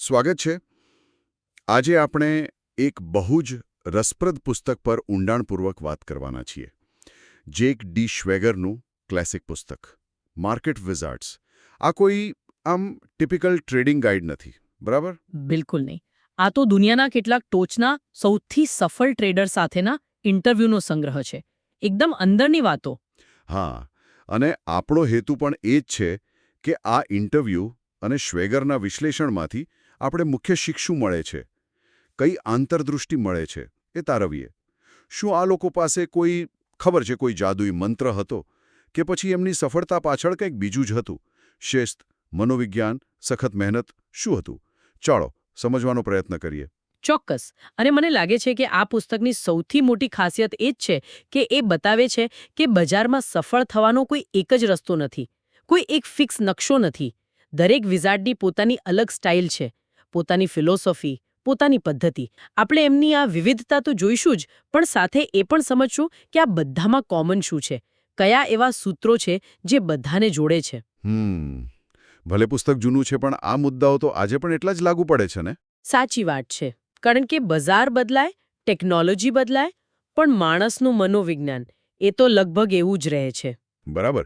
સ્વાગત છે. આજે આપણે એક બહુ જ રસપ્રદ પુસ્તક પર ઊંડાણપૂર્વક વાત કરવાના છીએ. જેક ડી શ્વેગરનું ક્લાસિક પુસ્તક માર્કેટ વિઝાર્ડ્સ. આ કોઈ આમ ટિપિકલ ટ્રેડિંગ ગાઈડ નથી, બરાબર? બિલકુલ નહીં. આ તો દુનિયાના કેટલાક ટોચના સૌથી સફળ ટ્રેડર સાથેના ઇન્ટરવ્યૂનો સંગ્રહ છે. એકદમ અંદરની વાતો. હા, અને આપણો હેતુ પણ એ જ છે કે આ ઇન્ટરવ્યૂ અને શ્વેગરના વિશ્લેષણમાંથી આપણે મુખ્ય શીખ મળે છે, કઈ આંતરદૃષ્ટિ મળે છે, એ તારવીએ. શું આ લોકો પાસે કોઈ ખબર છે કોઈ જાદુઈ મંત્ર હતો કે પછી એમની સફળતા પાછળ કંઈક બીજું જ હતું? શિસ્ત, મનોવિજ્ઞાન, સખત મહેનત શું હતું? ચાલો સમજવાનો પ્રયત્ન કરીએ. ચોક્કસ. અને મને લાગે છે કે આ પુસ્તકની સૌથી મોટી ખાસિયત એ જ છે કે એ બતાવે છે કે બજારમાં સફળ થવાનો કોઈ એક જ રસ્તો નથી, કોઈ એક ફિક્સ નકશો નથી. દરેક વિઝાર્ડની પોતાની અલગ સ્ટાઇલ છે, પોતાની ફિલોસોફી, પોતાની પદ્ધતિ. આપણે એમની આ વિવિધતા તો જોઈશું જ, પણ સાથે એ પણ સમજશું કે આ બધામાં કોમન શું છે, કયા એવા સૂત્રો છે જે બધાને જોડે છે. ભલે પુસ્તક જૂનું છે, પણ આ મુદ્દાઓ તો આજે પણ એટલા જ લાગુ પડે છે ને? સાચી વાત છે. કારણ કે બજાર બદલાય, ટેકનોલોજી બદલાય, પણ માણસનું મનોવિજ્ઞાન એ તો લગભગ એવું જ રહે છે. બરાબર.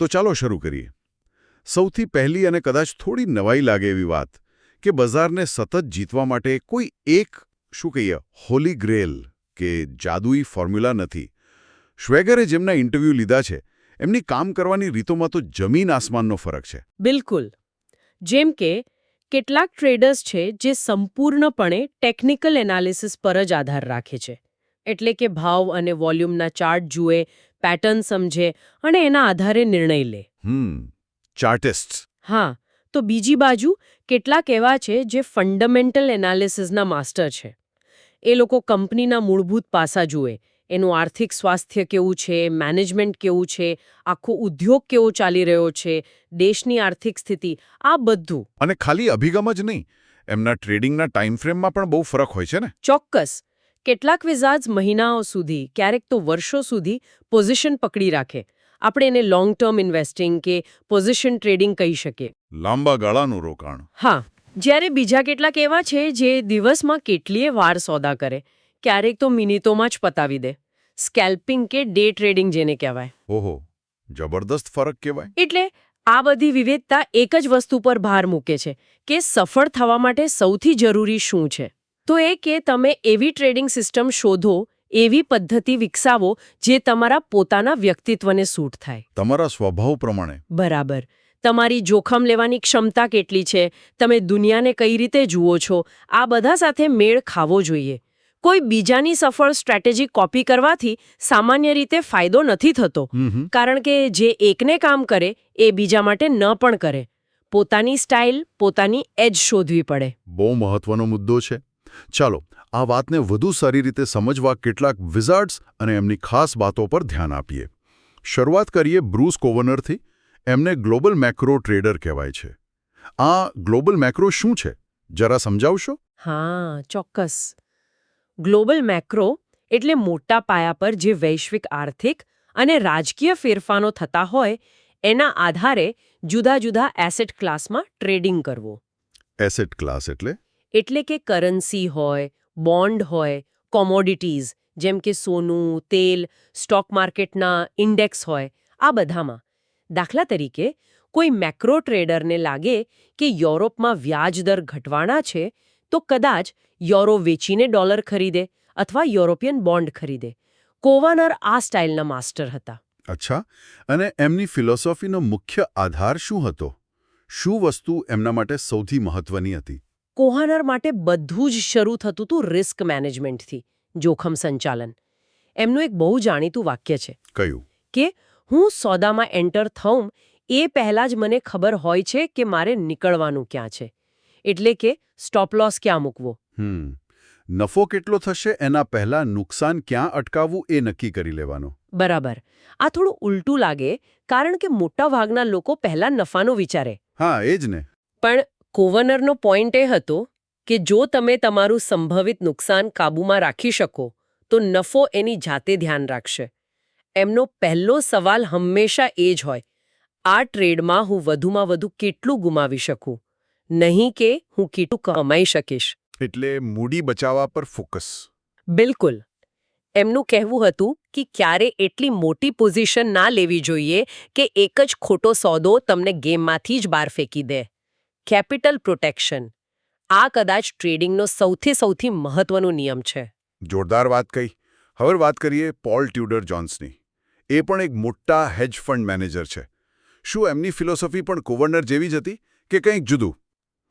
તો ચાલો શરૂ કરીએ. સૌથી પહેલી અને કદાચ થોડી નવાઈ લાગે એવી વાત કે બજારને સતત જીતવા માટે કોઈ એક શું કહીએ હોલી ગ્રેલ કે જાદુઈ ફોર્મ્યુલા નથી. શ્વેગરે જેમના ઇન્ટરવ્યૂ લીધા છે એમની કામ કરવાની રીતોમાં તો જમીન આસમાનનો ફરક છે. બિલકુલ. જેમ કે કેટલાક ટ્રેડર્સ છે જે સંપૂર્ણપણે ટેકનિકલ એનાલિસિસ પર જ આધાર રાખે છે. એટલે કે ભાવ અને વોલ્યુમના ચાર્ટ જુએ, પેટર્ન સમજે અને એના આધારે નિર્ણય લે. ચાર્ટિસ્ટ. હા, તો બીજી બાજુ કેટલાક એવા છે જે ફંડામેન્ટલ એનાલિસિસના માસ્ટર છે. એ લોકો કંપનીના મૂળભૂત પાસા જુએ, એનું આર્થિક સ્વાસ્થ્ય કેવું છે, મેનેજમેન્ટ કેવું છે, આખો ઉદ્યોગ કેવો ચાલી રહ્યો છે, દેશની આર્થિક સ્થિતિ, આ બધું. અને ખાલી અભિગમ જ નહીં, એમના ટ્રેડિંગના ટાઈમ ફ્રેમમાં પણ બહુ ફરક હોય છે ને? ચોક્કસ. કેટલાક વિઝાર્ડ્સ મહિનાઓ સુધી, ક્યારેક તો વર્ષો સુધી પોઝિશન પકડી રાખે. આપણે એને લોંગ ટર્મ ઇન્વેસ્ટિંગ કે પોઝિશન ટ્રેડિંગ કહી શકીએ. લાંબા ગાળાનું રોકાણ. હા. જ્યારે બીજા કેટલાક એવા છે જે દિવસમાં કેટલીય વાર સોદા કરે, ક્યારેક તો મિનિટોમાં જ પતાવી દે. સ્કેલ્પિંગ કે ડે ટ્રેડિંગ જેને કહેવાય. ઓહો, જબરદસ્ત ફરક કહેવાય. એટલે આ બધી વિવિધતા એક જ વસ્તુ પર ભાર મૂકે છે કે સફળ થવા માટે સૌથી જરૂરી શું છે. તો એ કે તમે એવી ટ્રેડિંગ સિસ્ટમ શોધો, એવી પદ્ધતિ વિકસાવો જે તમારા પોતાના વ્યક્તિત્વને સૂટ થાય. તમારા સ્વભાવ પ્રમાણે. બરાબર. તમારી જોખમ લેવાની ક્ષમતા કેટલી છે, તમે દુનિયાને કઈ રીતે જુઓ છો, આ બધા સાથે મેળ ખાવો જોઈએ. કોઈ બીજાની સફળ સ્ટ્રેટેજી કોપી કરવાથી સામાન્ય રીતે ફાયદો નથી થતો. કારણ કે જે એકને કામ કરે એ બીજા માટે ન પણ કરે. પોતાની સ્ટાઇલ, પોતાની એજ શોધવી પડે. બહુ મહત્વનો મુદ્દો છે. ચાલો આ વાતને વધુ સારી રીતે સમજવા કેટલાક વિઝાર્ડ્સ અને એમની ખાસ વાતો પર ધ્યાન આપીએ. શરૂઆત કરીએ બ્રુસ કોવનરથી. એમને ગ્લોબલ મેક્રો ટ્રેડર કહેવાય છે. આ ગ્લોબલ મેક્રો શું છે, જરા સમજાવશો? હા, ચોક્કસ. ગ્લોબલ મેક્રો એટલે મોટા પાયા પર જે વૈશ્વિક આર્થિક અને રાજકીય ફેરફારો થતા હોય એના આધારે જુદા જુદા એસેટ ક્લાસમાં ટ્રેડિંગ કરવો. એસેટ ક્લાસ એટલે? એટલે કે કરન્સી હોય, બોન્ડ હોય, કોમોડિટીઝ જેમ કે સોનું, તેલ, સ્ટોક માર્કેટના ઇન્ડેક્સ હોય, આ બધામાં. દાખલા તરીકે કોઈ મેક્રો ટ્રેડરને લાગે કે યુરોપમાં વ્યાજ દર ઘટવાના છે તો કદાચ યુરો વેચીને ડોલર ખરીદે અથવા યુરોપિયન બોન્ડ ખરીદે. કોવનર આ સ્ટાઇલના માસ્ટર હતા. અચ્છા, અને એમની ફિલોસોફીનો મુખ્ય આધાર શું હતો? શું વસ્તુ એમના માટે સૌથી મહત્વની હતી? કોવનર માટે બધું જ શરૂ થતું હતું રિસ્ક મેનેજમેન્ટથી, જોખમ સંચાલન. એમનું એક બહુ જાણીતું વાક્ય છે. કયું? કે હું સોદામાં એન્ટર થઉં એ પહેલાં જ મને ખબર હોય છે કે મારે નીકળવાનું ક્યાં છે. એટલે કે સ્ટોપ લોસ ક્યાં મૂકવો. નફો કેટલો થશે એના પહેલા નુકસાન ક્યાં અટકાવવું એ નક્કી કરી લેવાનો. બરાબર. આ થોડું ઉલટું લાગે કારણ કે મોટા ભાગના લોકો પહેલા નફાનો વિચારે. હા, એ જ ને. પણ કોવનરનો પોઈન્ટ એ હતો કે જો તમે તમારું સંભવિત નુકસાન કાબૂમાં રાખી શકો તો નફો એની જાતે ધ્યાન રાખશે. એમનો પહેલો સવાલ હંમેશા એ જ હોય, આ ટ્રેડમાં હું વધુમાં વધુ કેટલું ગુમાવી શકું? નહીં કે હું કેટલું કમાઈ શકીશ. એટલે મૂડી બચાવવા પર ફોકસ. બિલકુલ. એમનું કહેવું હતું કે ક્યારે એટલી મોટી પોઝિશન ના લેવી જોઈએ કે એક જ ખોટો સોદો તમને ગેમમાંથી જ બહાર ફેંકી દે. કેપિટલ પ્રોટેક્શન આ કદાચ ટ્રેડિંગનો સૌથી મહત્વનો નિયમ છે. જોરદાર વાત કહી. હવે વાત કરીએ પોલ ટ્યુડર જોન્સની. એ પણ એક મોટા હેજ ફંડ મેનેજર છે. શું એમની ફિલોસોફી પણ કોવર્નર જેવી જ હતી કે કંઈક જુદું?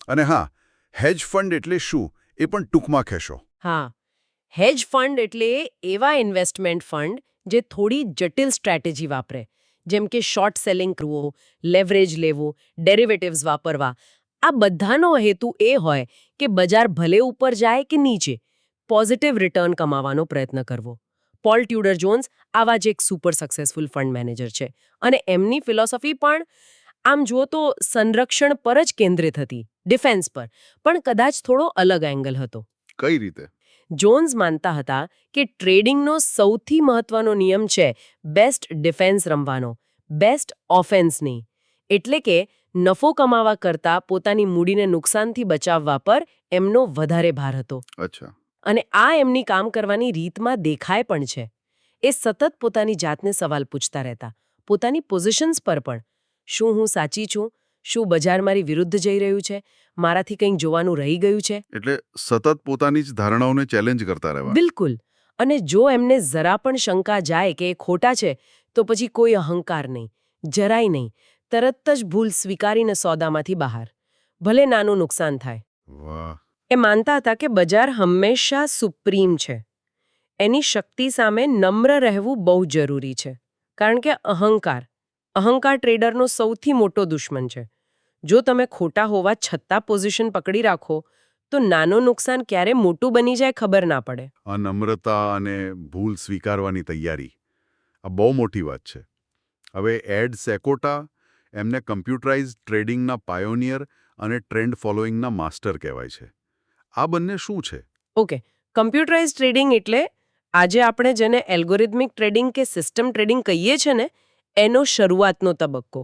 અને હા, હેજ ફંડ એટલે શું એ પણ ટૂંકમાં કહેશો. હા, હેજ ફંડ એટલે એવા ઇન્વેસ્ટમેન્ટ ફંડ જે થોડી જટિલ સ્ટ્રેટેજી વાપરે, જેમ કે શોર્ટ સેલિંગ કરવો, લેવરેજ લેવો, ડેરિવેટિવ્સ વાપરવા. આ બધાનો હેતુ એ હોય કે બજાર ભલે ઉપર જાય કે નીચે, પોઝિટિવ રિટર્ન કમાવાનો પ્રયત્ન કરવો. પોલ ટ્યુડર જોન્સ આવા જ એક સુપર સક્સેસફુલ ફંડ મેનેજર છે અને એમની ફિલોસોફી પણ આમ જુઓ તો સંરક્ષણ પર જ કેન્દ્રિત હતી, ડિફેન્સ પર, પણ કદાચ થોડો અલગ એંગલ હતો. કઈ રીતે? જોન્સ માનતા હતા કે ટ્રેડિંગનો સૌથી મહત્વનો નિયમ છે બેસ્ટ ડિફેન્સ રમવાનો, બેસ્ટ ઓફેન્સ નહીં. એટલે કે નફો કમાવા કરતાં પોતાની મૂડીને નુકસાનથી બચાવવા પર એમનો વધારે ભાર હતો. અચ્છા. અને આ એમની કામ કરવાની રીતમાં દેખાય પણ છે. એ સતત પોતાની જાતને સવાલ પૂછતા રહેતા, પોતાની પોઝિશન્સ પર પણ. શું હું સાચી છું? શું બજાર મારી વિરુદ્ધ જઈ રહ્યું છે? મારાથી કંઈક જોવાનું રહી ગયું છે? એટલે સતત પોતાની જ ધારણાઓને ચેલેન્જ કરતા રહેવા. બિલકુલ. અને જો એમને જરા પણ શંકા જાય કે એ ખોટા છે, તો પછી કોઈ અહંકાર નહીં, જરાય નહીં. તરત જ ભૂલ સ્વીકારીને સોદામાંથી બહાર. ભલે નાનું નુકસાન થાય. વાહ. એ માનતા હતા કે બજાર હંમેશા સુપ્રીમ છે. એની શક્તિ સામે નમ્ર રહેવું બહુ જરૂરી છે. કારણ કે અહંકાર ટ્રેડરનો સૌથી મોટો દુશ્મન છે. જો તમે ખોટા હોવા છતાં પોઝિશન પકડી રાખો, તો નાનું નુકસાન ક્યારે મોટું બની જાય ખબર ના પડે. આ નમ્રતા અને ભૂલ સ્વીકારવાની તૈયારી, આ બહુ મોટી વાત છે. હવે એડ સેકોટા, એમને કમ્પ્યુટરાઇઝ્ડ ટ્રેડિંગના પાયોનિયર અને ટ્રેન્ડ ફોલોઈંગના માસ્ટર કહેવાય છે. આ બંને શું છે? ઓકે, કમ્પ્યુટરાઇઝ ટ્રેડિંગ એટલે આજે આપણે જેને એલ્ગોરિધમિક ટ્રેડિંગ કે સિસ્ટમ ટ્રેડિંગ કહીએ છીએ ને, એનો શરૂઆતનો તબક્કો.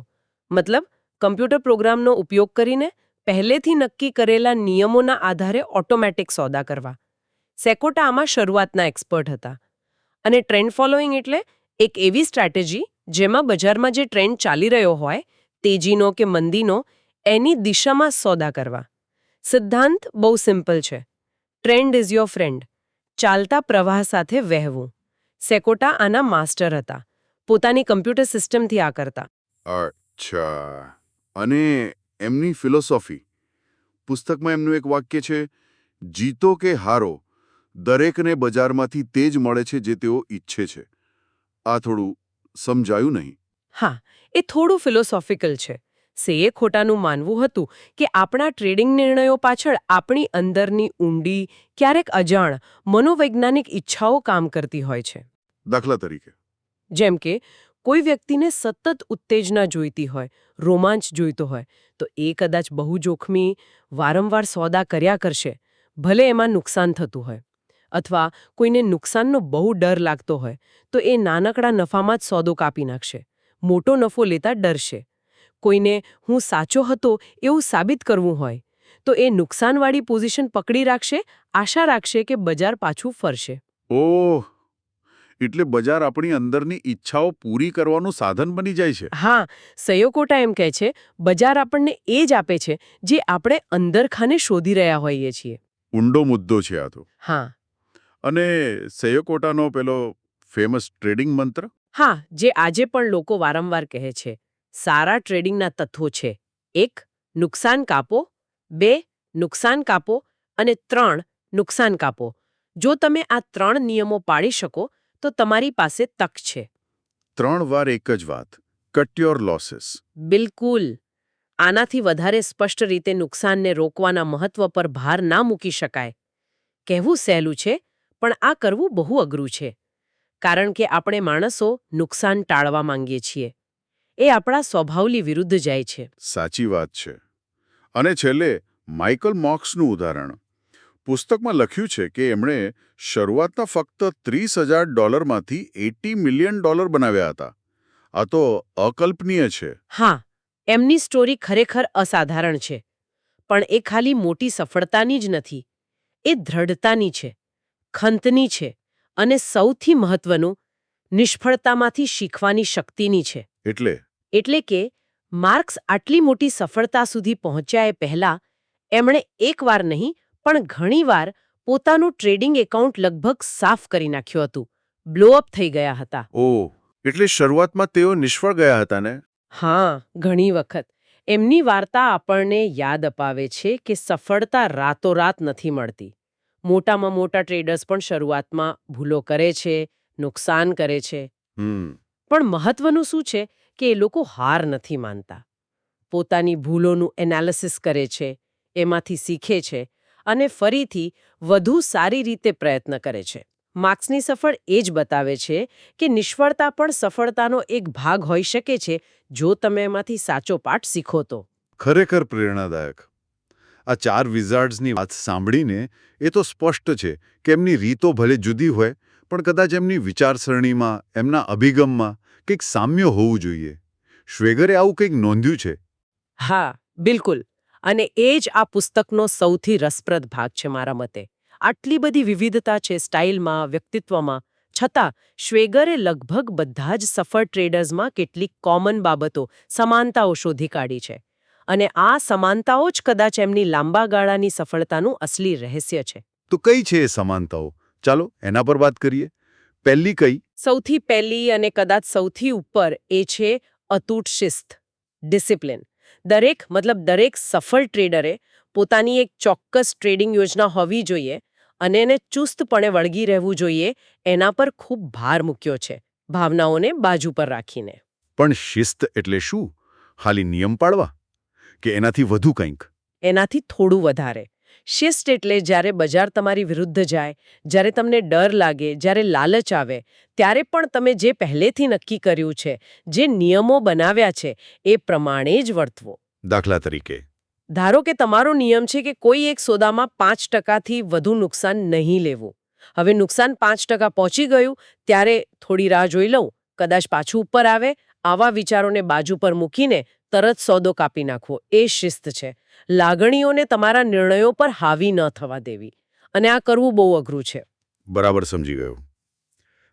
મતલબ કમ્પ્યુટર પ્રોગ્રામનો ઉપયોગ કરીને પહેલેથી નક્કી કરેલા નિયમોના આધારે ઓટોમેટિક સોદા કરવા. સેકોટા આમાં શરૂઆતના એક્સપર્ટ હતા. અને ટ્રેન્ડ ફોલોઈંગ એટલે એક એવી સ્ટ્રેટેજી જેમાં બજારમાં જે ટ્રેન્ડ ચાલી રહ્યો હોય, તેજીનો કે મંદીનો, એની દિશામાં સોદા કરવા. સિદ્ધાંત બહુ સિમ્પલ છે. Trend is your friend. ચાલતા પ્રવાહ સાથે વહેવું. સેકોટા આના માસ્ટર હતા. પોતાની કમ્પ્યુટર સિસ્ટમથી આ કરતા. અચ્છા. અને એમની ફિલોસોફી, પુસ્તકમાં એમનું એક વાક્ય છે, જીતો કે હારો, દરેકને બજારમાંથી તે જ મળે છે જે તેઓ ઈચ્છે છે. આ થોડું સમજાયું નહીં. હા, એ થોડું ફિલોસોફિકલ છે. સેએ ખોટાનું માનવું હતું કે આપણા ટ્રેડિંગ નિર્ણયો પાછળ આપણી અંદરની ઊંડી, ક્યારેક અજાણ, મનોવૈજ્ઞાનિક ઈચ્છાઓ કામ કરતી હોય છે. દાખલા તરીકે? જેમ કે કોઈ વ્યક્તિને સતત ઉત્તેજના જોઈતી હોય, રોમાંચ જોઈતો હોય, તો એ કદાચ બહુ જોખમી, વારંવાર સોદા કર્યા કરશે, ભલે એમાં નુકસાન થતું હોય. અથવા કોઈને નુકસાનનો બહુ ડર લાગતો હોય, તો એ નાનકડા નફામાં જ સોદો કાપી નાખશે. મોટો નફો લેતા ડરશે. કોઈને હું સાચો હતો એવું સાબિત કરવું હોય, તો એ નુકસાનવાળી પોઝિશન પકડી રાખશે, આશા રાખશે કે બજાર પાછું ફરશે. ઓહ, એટલે બજાર આપણી અંદરની ઈચ્છાઓ પૂરી કરવાનું સાધન બની જાય છે. હા, સયોકોટા એમ કહે છે, બજાર આપણને એ જ આપે છે જે આપણે અંદરખાને શોધી રહ્યા હોઈએ છીએ. ઊંડો મુદ્દો છે આ તો. હા. અને સેયોકોટાનો પેલો ફેમસ ટ્રેડિંગ મંત્ર? હા, જે આજે પણ લોકો વારંવાર કહે છે. સારા ટ્રેડિંગના તત્વો છે: 1. નુકસાન કાપો, 2. નુકસાન કાપો અને 3. નુકસાન કાપો. જો તમે આ 3 નિયમો પાળી શકો, તો તમારી પાસે તક છે. 3 વાર એક જ વાત. Cut your losses. બિલકુલ. આનાથી વધારે સ્પષ્ટ રીતે નુકસાનને રોકવાના મહત્વ પર ભાર ના મૂકી શકાય. કહેવું સહેલું છે, પણ આ કરવું બહુ અઘરું છે. કારણ કે આપણે માણસો નુકસાન ટાળવા માંગીએ છીએ. એ આપણા સ્વભાવની વિરુદ્ધ જાય છે. સાચી વાત છે. અને છેલ્લે માઇકલ મોક્સનું ઉદાહરણ. પુસ્તકમાં લખ્યું છે કે એમણે શરૂઆતના ફક્ત $30,000માંથી $80 મિલિયન બનાવ્યા હતા. આ તો અકલ્પનીય છે. હા, એમની સ્ટોરી ખરેખર અસાધારણ છે. પણ એ ખાલી મોટી સફળતાની જ નથી. એ દ્રઢતાની છે, ખંતની છે અને સૌથી મહત્વનું, નિષ્ફળતામાંથી શીખવાની શક્તિની છે. એટલે કે માર્ક્સ આટલી મોટી સફળતા સુધી પહોંચ્યા એ પહેલા એમણે એકવાર નહીં પણ ઘણીવાર પોતાનું ટ્રેડિંગ એકાઉન્ટ લગભગ સાફ કરી નાખ્યું હતું. બ્લોઅપ થઈ ગયા હતા. ઓહ, એટલે શરૂઆતમાં તેઓ નિષ્ફળ ગયા હતા ને? હા, ઘણી વખત. એમની વાર્તા આપણને યાદ અપાવે છે કે સફળતા રાતોરાત નથી મળતી. મોટામાં મોટા ટ્રેડર્સ પણ શરૂઆતમાં ભૂલો કરે છે, નુકસાન કરે છે. પણ મહત્વનું શું છે કે એ લોકો હાર નથી માનતા. પોતાની ભૂલોનું એનાલિસિસ કરે છે, એમાંથી શીખે છે અને ફરીથી વધુ સારી રીતે પ્રયત્ન કરે છે. માર્ક્સની સફળ એ જ બતાવે છે કે નિષ્ફળતા પણ સફળતાનો એક ભાગ હોઈ શકે છે જો તમે એમાંથી સાચો પાઠ શીખો તો. ખરેખર પ્રેરણાદાયક. આ 4 વિઝાર્ડ્સની વાત સાંભળીને એ તો સ્પષ્ટ છે કે એમની રીતો ભલે જુદી હોય પણ કદાચ એમની વિચારસરણીમાં, એમના અભિગમમાં કંઈક સામ્ય હોવું જોઈએ. શ્વેગરે આવું કંઈક નોંધ્યું છે. હા, બિલકુલ. અને એ જ આ પુસ્તકનો સૌથી રસપ્રદ ભાગ છે મારા મતે. આટલી બધી વિવિધતા છે સ્ટાઇલમાં, વ્યક્તિત્વમાં, છતાં શ્વેગરે લગભગ બધા જ સફળ ટ્રેડર્સમાં કેટલીક કોમન બાબતો, સમાનતાઓ શોધી કાઢી છે. અને આ સમાનતાઓ જ કદાચ એમની લાંબા ગાળાની સફળતાનું અસલી રહસ્ય છે. તો કઈ છે એ સમાનતાઓ? ચાલો એના પર વાત કરીએ. પહેલી કઈ? સૌથી પહેલી અને કદાચ સૌથી ઉપર એ છે અતૂટ શિસ્ત, ડિસિપ્લિન. દરેક સફળ ટ્રેડરે પોતાની એક ચોક્કસ ટ્રેડિંગ યોજના હોવી જોઈએ અને એને ચુસ્તપણે વળગી રહેવું જોઈએ. એના પર ખૂબ ભાર મૂક્યો છે, ભાવનાઓને બાજુ પર રાખીને. પણ શિસ્ત એટલે શું? ખાલી નિયમ પાળવા કે એનાથી વધુ કંઈક? એનાથી થોડું વધારે. શિસ્ત એટલે જ્યારે બજાર તમારી વિરુદ્ધ જાય, જ્યારે તમને ડર લાગે, જ્યારે લાલચ આવે, ત્યારે પણ તમે જે પહેલેથી નક્કી કર્યું છે, જે નિયમો બનાવ્યા છે, એ પ્રમાણે જ વર્તવો. દાખલા તરીકે, ધારો કે તમારો નિયમ છે કે કોઈ એક સોદામાં 5%થી વધુ નુકસાન નહીં લેવું. હવે નુકસાન 5% પહોંચી ગયું ત્યારે થોડી રાહ જોઈ લઉં, કદાચ પાછું ઉપર આવે. આવા વિચારોને બાજુ પર મૂકીને તરત સોદો કાપી નાખવો, એ શિસ્ત છે. લાગણીઓને તમારા નિર્ણયો પર હાવી ન થવા દેવી. અને આ કરવું બહુ અઘરું છે. બરાબર સમજી ગયો.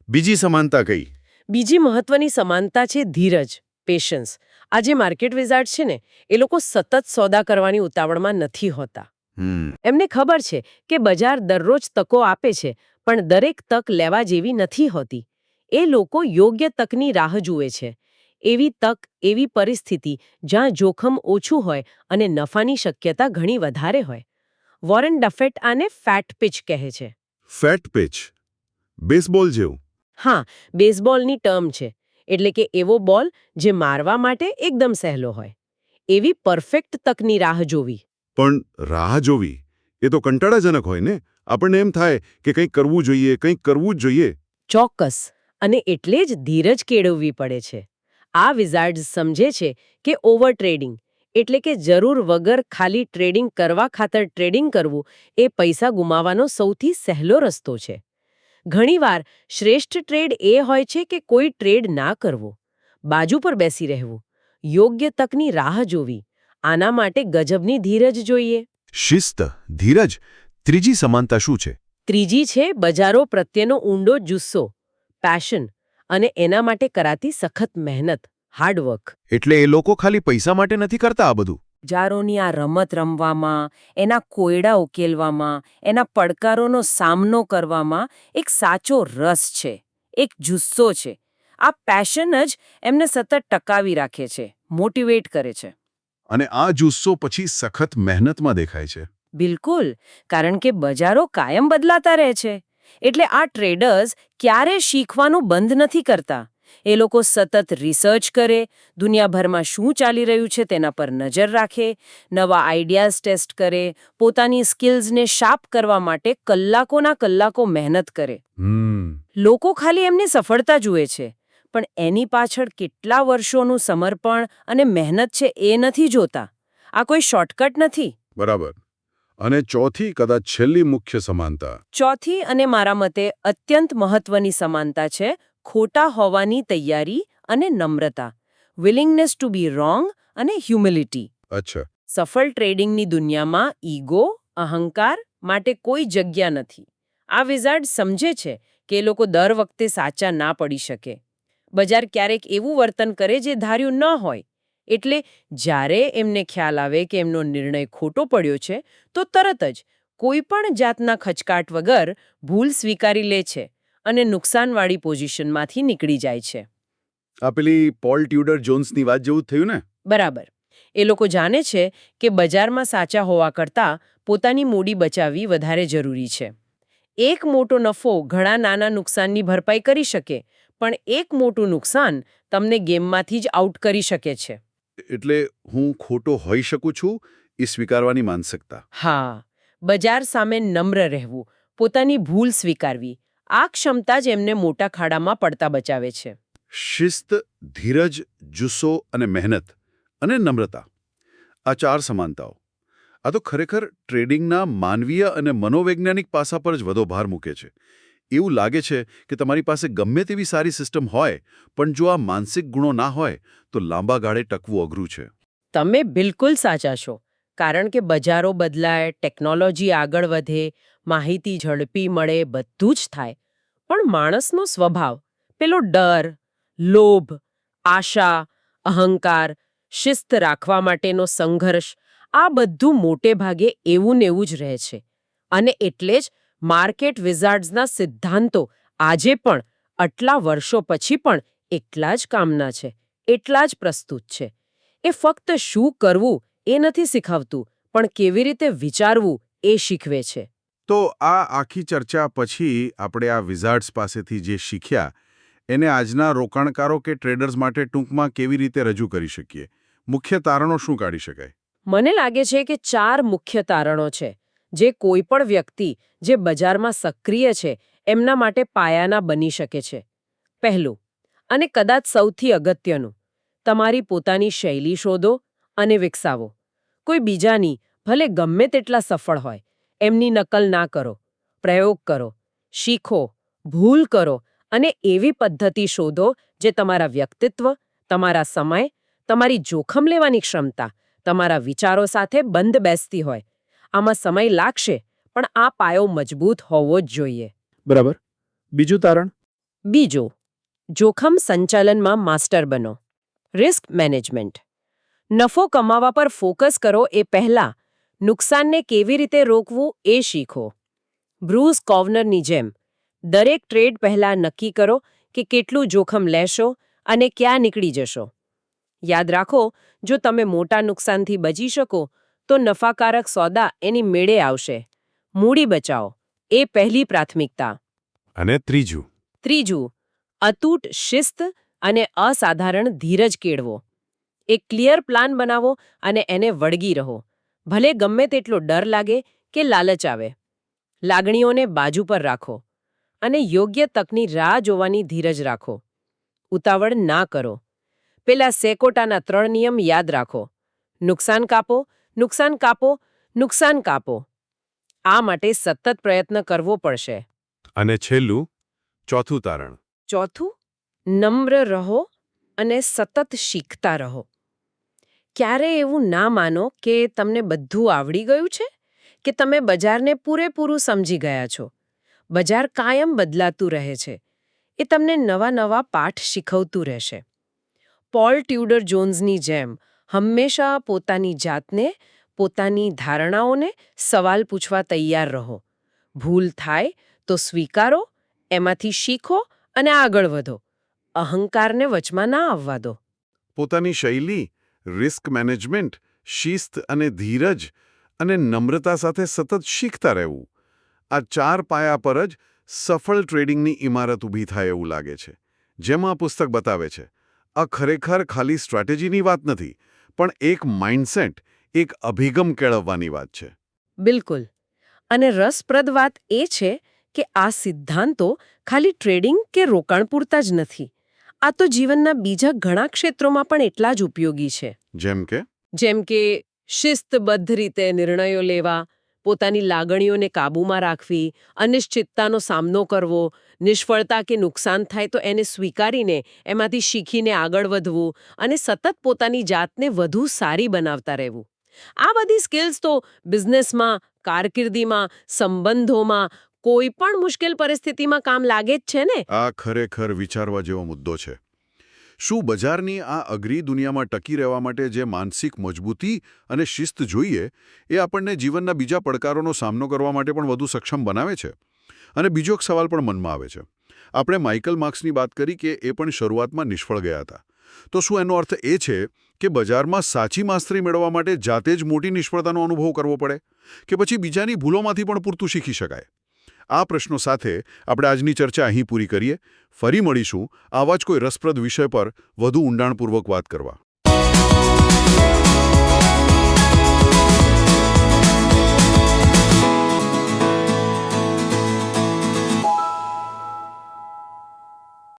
બીજી સમાનતા કઈ? બીજી મહત્વની સમાનતા છે ધીરજ, પેશન્સ. આ જે માર્કેટ વિઝાર્ડ છે ને, એ લોકો સતત સોદા કરવાની ઉતાવળમાં નથી હોતા. એમને ખબર છે કે બજાર દરરોજ તકો આપે છે, પણ દરેક તક લેવા જેવી નથી હોતી. એ લોકો યોગ્ય તકની રાહ જુએ છે. એવી તક, એવી પરિસ્થિતિ જ્યાં જોખમ ઓછું હોય અને નફાની શક્યતા ઘણી વધારે હોય. વોરેન બફેટ આને ફેટ પિચ કહે છે. Fat pitch? બેસબોલ જેવું? હા, બેઝબોલની ટર્મ છે. એટલે કે એવો બોલ જે મારવા માટે એકદમ સહેલો હોય. એવી પરફેક્ટ તકની રાહ જોવી. પણ રાહ જોવી એ તો કંટાળાજનક હોય ને? આપણને એમ થાય કે કંઈક કરવું જોઈએ, કંઈક કરવું જ જોઈએ. ચોક્કસ. અને એટલે જ ધીરજ કેળવવી પડે છે. આ વિઝાર્ડ્સ સમજે છે કે ઓવર ટ્રેડિંગ એટલે કે જરૂર વગર ખાલી ટ્રેડિંગ કરવા ખાતર ટ્રેડિંગ કરવું એ પૈસા ગુમાવવાનો સૌથી સહેલો રસ્તો છે. ઘણીવાર શ્રેષ્ઠ ટ્રેડ એ હોય છે કે કોઈ ટ્રેડ ના કરવો, બાજુ પર બેસી રહેવું, યોગ્ય તકની રાહ જોવી. આના માટે ગજબની ધીરજ જોઈએ. શિસ્ત, ધીરજ. ત્રીજી સમાનતા શું છે? ત્રીજી છે બજારો પ્રત્યેનો ઊંડો જુસ્સો, પેશન અને એના માટે કરાતી સખત મહેનત, હાર્ડવર્ક. એટલે એ લોકો ખાલી પૈસા માટે નથી કરતા આ બધું? બજારોની આ રમત રમવામાં, એના કોયડા ઉકેલવામાં, એના પડકારોનો સામનો કરવામાં એક સાચો રસ છે, એક જુસ્સો છે. આ પેશન જ એમને સતત ટકાવી રાખે છે, મોટિવેટ કરે છે. અને આ જુસ્સો પછી સખત મહેનતમાં દેખાય છે. બિલકુલ, કારણ કે બજારો કાયમ બદલાતા રહે છે. એટલે આ ટ્રેડર્સ ક્યારે શીખવાનું બંધ નથી કરતા. એ લોકો સતત રિસર્ચ કરે, દુનિયાભરમાં શું ચાલી રહ્યું છે તેના પર નજર રાખે, નવા આઈડિયાઝ ટેસ્ટ કરે, પોતાની સ્કિલ્સને શાર્પ કરવા માટે કલાકોના કલાકો મહેનત કરે. લોકો ખાલી એમની સફળતા જુએ છે, પણ એની પાછળ કેટલા વર્ષોનું સમર્પણ અને મહેનત છે એ નથી જોતા. આ કોઈ શોર્ટકટ નથી. બરાબર. અને ચોથી, કદાચ છેલ્લી મુખ્ય સમાનતા. ચોથી અને મારા મતે અત્યંત મહત્વની સમાનતા છે ખોટા હોવાની તૈયારી અને નમ્રતા. વિલિંગનેસ ટુ બી રોંગ અને હ્યુમિલિટી. અચ્છા. સફળ ટ્રેડિંગની દુનિયામાં ઈગો, અહંકાર માટે કોઈ જગ્યા નથી. આ વિઝાર્ડ સમજે છે કે એ લોકો દર વખતે સાચા ના પડી શકે. બજાર ક્યારેક એવું વર્તન કરે જે ધાર્યું ન હોય. એટલે જ્યારે એમને ખ્યાલ આવે કે એમનો નિર્ણય ખોટો પડ્યો છે તો તરત જ કોઈ પણ જાતના ખચકાટ વગર ભૂલ સ્વીકારી લે છે અને નુકસાનવાળી પોઝિશનમાંથી નીકળી જાય છે. આ પેલી પોલ ટ્યુડર જોન્સની વાત જેવું જ થયું ને? બરાબર. એ લોકો જાણે છે કે બજારમાં સાચા હોવા કરતાં પોતાની મૂડી બચાવવી વધારે જરૂરી છે. એક મોટો નફો ઘણા નાના નુકસાનની ભરપાઈ કરી શકે, પણ એક મોટું નુકસાન તમને ગેમમાંથી જ આઉટ કરી શકે છે. એટલે હું ખોટો હોઈ શકું છું એ સ્વીકારવાની માનસિકતા. હા, બજાર સામે નમ્ર રહેવું, પોતાની ભૂલ સ્વીકારવી, આ ક્ષમતા જ એમને મોટા ખાડામાં પડતા બચાવે છે. શિસ્ત, ધીરજ, જુસ્સો અને મહેનત અને નમ્રતા, આ 4 સમાનતાઓ. આ તો ખરેખર ટ્રેડિંગના માનવીય અને મનોવૈજ્ઞાનિક પાસા પર જ વધુ ભાર મૂકે છે. એવું લાગે છે કે તમારી પાસે ગમે તેવી સારી સિસ્ટમ હોય, પણ જો આ માનસિક ગુણો ના હોય તો લાંબા ગાળે ટકવું અઘરું છે. તમે બિલકુલ સાચા છો. કારણ કે બજારો બદલાય, ટેકનોલોજી આગળ વધે, માહિતી ઝડપી મળે, બધું જ થાય. પણ માણસનો સ્વભાવ, પેલો ડર, લોભ, આશા, અહંકાર, શિસ્ત રાખવા માટેનો સંઘર્ષ, આ બધું મોટે ભાગે એવું ને એવું જ રહે છે. અને એટલે જ માર્કેટ વિઝાર્ડ્સના સિદ્ધાંતો આજે પણ, આટલા વર્ષો પછી પણ એટલા જ કામના છે, એટલા જ પ્રસ્તુત છે. એ ફક્ત શું કરવું એ નથી શીખવતું, પણ કેવી રીતે વિચારવું એ શીખવે છે. તો આ આખી ચર્ચા પછી આપણે આ વિઝાર્ડ્સ પાસેથી જે શીખ્યા એને આજના રોકાણકારો કે ટ્રેડર્સ માટે ટૂંકમાં કેવી રીતે રજૂ કરી શકીએ? મુખ્ય તારણો શું કાઢી શકાય? મને લાગે છે કે 4 મુખ્ય તારણો છે જે કોઈ પણ વ્યક્તિ જે બજારમાં સક્રિય છે એમના માટે પાયાના બની શકે છે. પહેલું, અને કદાચ સૌથી અગત્યનું, તમારી પોતાની શૈલી શોધો અને વિકસાવો. કોઈ બીજાની, ભલે ગમે તેટલા સફળ હોય, એમની નકલ ના કરો. પ્રયોગ કરો, શીખો, ભૂલ કરો અને એવી પદ્ધતિ શોધો જે તમારા વ્યક્તિત્વ, તમારા સમય, તમારી જોખમ લેવાની ક્ષમતા, તમારા વિચારો સાથે બંધ બેસતી હોય. આમાં સમય લાગશે, પણ આ પાયો મજબૂત હોવો જ જોઈએ. બરાબર. બીજું તારણ? બીજું, જોખમ સંચાલનમાં માસ્ટર બનો. Risk management. નફો કમાવા પર ફોકસ કરો એ પહેલાં નુકસાનને કેવી રીતે રોકવું એ શીખો. બ્રુસ કોર્નરની જેમ, દરેક ટ્રેડ પહેલાં નક્કી કરો કે કેટલું જોખમ લેશો અને ક્યાં નીકળી જશો. યાદ રાખો, જો તમે મોટા નુકસાનથી બચી શકો તો નફાકારક સોદા એની મેળે આવશે. મૂડી બચાવો, એ પહેલી પ્રાથમિકતા. અને ત્રીજું? ત્રીજું, અતૂટ શિસ્ત અને અસાધારણ ધીરજ કેળવો. એક ક્લિયર પ્લાન બનાવો અને એને વળગી રહો. ભલે ગમે તેટલો ડર લાગે કે લાલચ આવે. લાગણીઓને બાજુ પર રાખો અને યોગ્ય તકની રાહ જોવાની ધીરજ રાખો. ઉતાવળ ના કરો. પેલા સેકોટાના 3 નિયમ યાદ રાખો. નુકસાન કાપો, નુકસાન કાપો, નુકસાન કાપો. આ માટે સતત પ્રયત્ન કરવો પડશે. અને છેલ્લું, ચોથું તારણ? ચોથું, નમ્ર રહો અને સતત શીખતા રહો. ક્યારે એવું ના માનો કે તમને બધું આવડી ગયું છે, કે તમે બજારને પૂરેપૂરું સમજી ગયા છો. બજાર કાયમ બદલાતું રહે છે. એ તમને નવા નવા પાઠ શીખવતું રહેશે. પોલ ટ્યુડર જોન્સની જેમ હંમેશા પોતાની જાતને, પોતાની ધારણાઓને સવાલ પૂછવા તૈયાર રહો. ભૂલ થાય તો સ્વીકારો, એમાંથી શીખો અને આગળ વધો. અહંકારને વચમાં ના આવવા દો. પોતાની શૈલી, રિસ્ક મેનેજમેન્ટ, શિસ્ત અને ધીરજ અને નમ્રતા સાથે સતત શીખતા રહેવું, આ 4 પાયા પર જ સફળ ટ્રેડિંગની ઇમારત ઊભી થાય એવું લાગે છે. જેમ આ પુસ્તક બતાવે છે, આ ખરેખર ખાલી સ્ટ્રેટેજીની વાત નથી, પણ એક માઇન્ડસેટ, એક અભિગમ કેળવવાની વાત છે. બિલકુલ. અને રસપ્રદ વાત એ છે કે આ સિદ્ધાંતો ખાલી ટ્રેડિંગ કે રોકાણ પૂરતા જ નથી. આ તો જીવનના બીજા ઘણા ક્ષેત્રોમાં પણ એટલા જ ઉપયોગી છે. જેમ કે? જેમ કે શિસ્તબદ્ધ રીતે નિર્ણયો લેવા, પોતાની લાગણીઓને કાબૂમાં રાખવી, અનિશ્ચિતતાનો સામનો કરવો, નિષ્ફળતા કે નુકસાન થાય તો એને સ્વીકારીને એમાંથી શીખીને આગળ વધવું અને સતત પોતાની જાતને વધુ સારી બનાવતા રહેવું. આ બધી સ્કિલ્સ તો બિઝનેસમાં, કારકિર્દીમાં, સંબંધોમાં, કોઈ પણ મુશ્કેલ પરિસ્થિતિમાં કામ લાગે જ છે ને. આ ખરેખર વિચારવા જેવો મુદ્દો છે. શું બજારની આ અઘરી દુનિયામાં ટકી રહેવા માટે જે માનસિક મજબૂતી અને શિસ્ત જોઈએ એ આપણને જીવનના બીજા પડકારોનો સામનો કરવા માટે પણ વધુ સક્ષમ બનાવે છે? અને બીજો એક સવાલ પણ મનમાં આવે છે. આપણે માઇકલ માર્ક્સની વાત કરી કે એ પણ શરૂઆતમાં નિષ્ફળ ગયા હતા. તો શું એનો અર્થ એ છે કે બજારમાં સાચી માસ્તરી મેળવવા માટે જાતે જ મોટી નિષ્ફળતાનો અનુભવ કરવો પડે કે પછી બીજાની ભૂલોમાંથી પણ પૂરતું શીખી શકાય? આ પ્રશ્નો સાથે આપણે આજની ચર્ચા અહીં પૂરી કરીએ. ફરી મળીશું આવા જ કોઈ રસપ્રદ વિષય પર વધુ ઊંડાણપૂર્વક વાત કરવા.